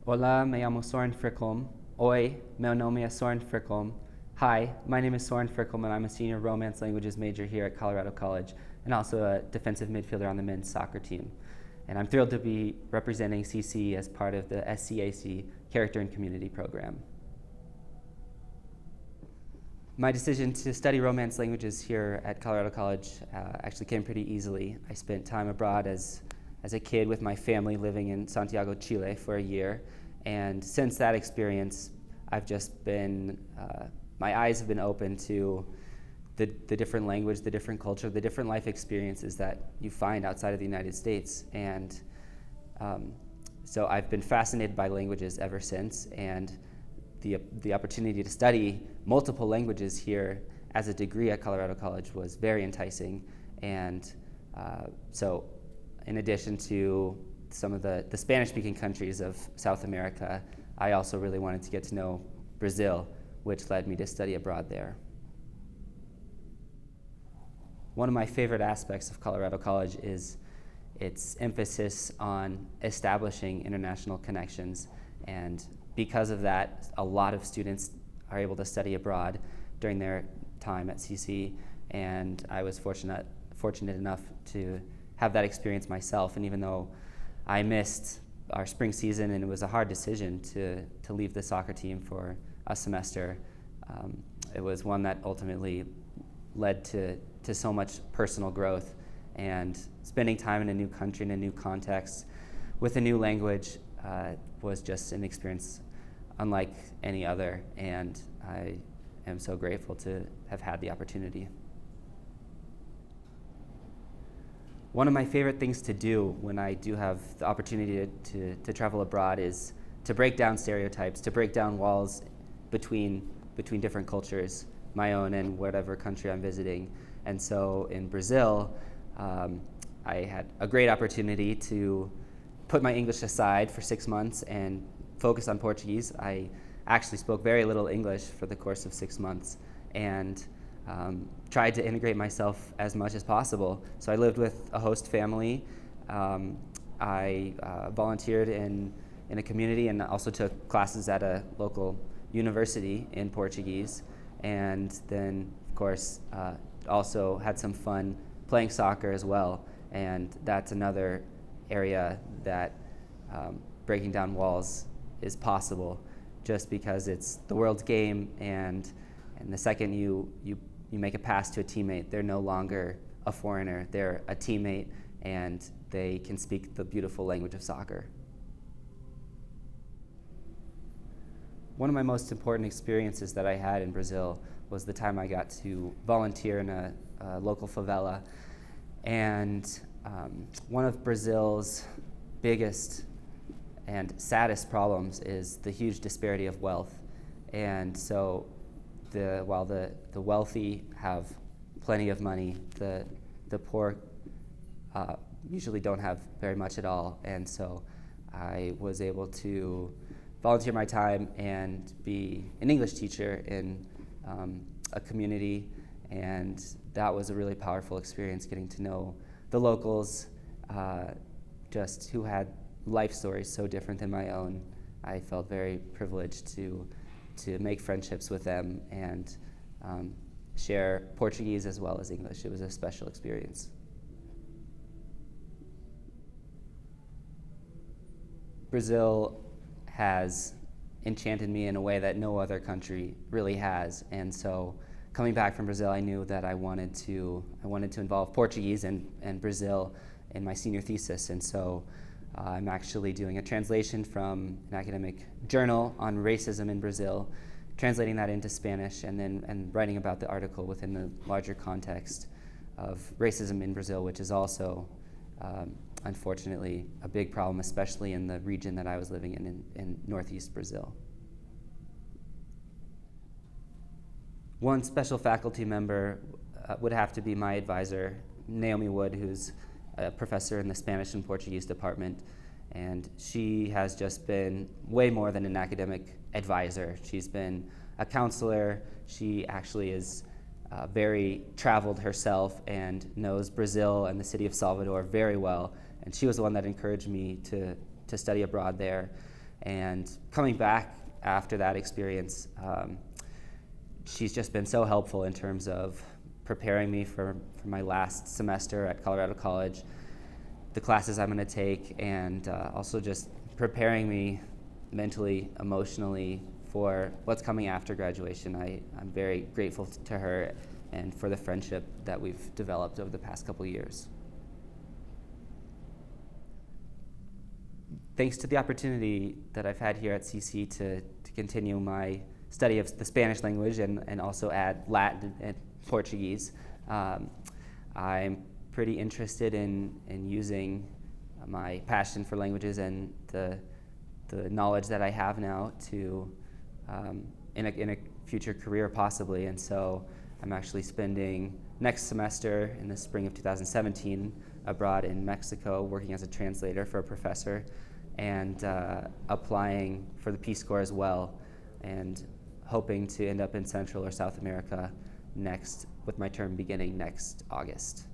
Hola, me llamo Soren Frykholm. Hoy, meu nome es Soren Frykholm. Hi, my name is Soren Frykholm, and I'm a senior Romance Languages major here at Colorado College, and also a defensive midfielder on the men's soccer team. And I'm thrilled to be representing CC as part of the SCAC Character and Community Program. My decision to study Romance languages here at Colorado College actually came pretty easily. I spent time abroad as a kid with my family living in Santiago, Chile for a year. And since that experience, I've just been, my eyes have been open to the different language, the different culture, the different life experiences that you find outside of the United States. And so I've been fascinated by languages ever since. And the opportunity to study multiple languages here as a degree at Colorado College was very enticing. And so in addition to some of the Spanish-speaking countries of South America, I also really wanted to get to know Brazil, which led me to study abroad there. One of my favorite aspects of Colorado College is its emphasis on establishing international connections. And because of that, a lot of students are able to study abroad during their time at CC, and I was fortunate enough to have that experience myself. And even though I missed our spring season and it was a hard decision to leave the soccer team for a semester, it was one that ultimately led to so much personal growth. And spending time in a new country, in a new context, with a new language was just an experience unlike any other, and I am so grateful to have had the opportunity. One of my favorite things to do when I do have the opportunity to travel abroad is to break down stereotypes, to break down walls between different cultures, my own and whatever country I'm visiting. And so in Brazil, I had a great opportunity to put my English aside for 6 months and focus on Portuguese. I actually spoke very little English for the course of 6 months, and tried to integrate myself as much as possible. So I lived with a host family. I volunteered in a community and also took classes at a local university in Portuguese. And then, of course, also had some fun playing soccer as well. And that's another area that breaking down walls is possible, just because it's the world's game, and the second you make a pass to a teammate, they're no longer a foreigner, they're a teammate, and they can speak the beautiful language of soccer. One of my most important experiences that I had in Brazil was the time I got to volunteer in a local favela. And one of Brazil's biggest and saddest problems is the huge disparity of wealth. And so while the wealthy have plenty of money, the poor usually don't have very much at all. And so I was able to volunteer my time and be an English teacher in a community, and that was a really powerful experience, getting to know the locals, just who had life stories so different than my own. I felt very privileged to make friendships with them and share Portuguese as well as English. It was a special experience. Brazil has enchanted me in a way that no other country really has, and so coming back from Brazil, I knew that I wanted to involve Portuguese and Brazil in my senior thesis. And so I'm actually doing a translation from an academic journal on racism in Brazil, translating that into Spanish, and writing about the article within the larger context of racism in Brazil, which is also unfortunately a big problem, especially in the region that I was living in northeast Brazil. One special faculty member would have to be my advisor, Naomi Wood, who's a professor in the Spanish and Portuguese department. And she has just been way more than an academic advisor. She's been a counselor. She actually is very traveled herself and knows Brazil and the city of Salvador very well. And she was the one that encouraged me to study abroad there. And coming back after that experience, she's just been so helpful in terms of preparing me for my last semester at Colorado College, the classes I'm going to take, and also just preparing me mentally, emotionally for what's coming after graduation. I'm very grateful to her and for the friendship that we've developed over the past couple years. Thanks to the opportunity that I've had here at CC to continue my study of the Spanish language and also add Latin and Portuguese, I'm pretty interested in using my passion for languages and the knowledge that I have now to in a future career possibly. And so I'm actually spending next semester in the spring of 2017 abroad in Mexico working as a translator for a professor and applying for the Peace Corps as well, and hoping to end up in Central or South America next, with my term beginning next August.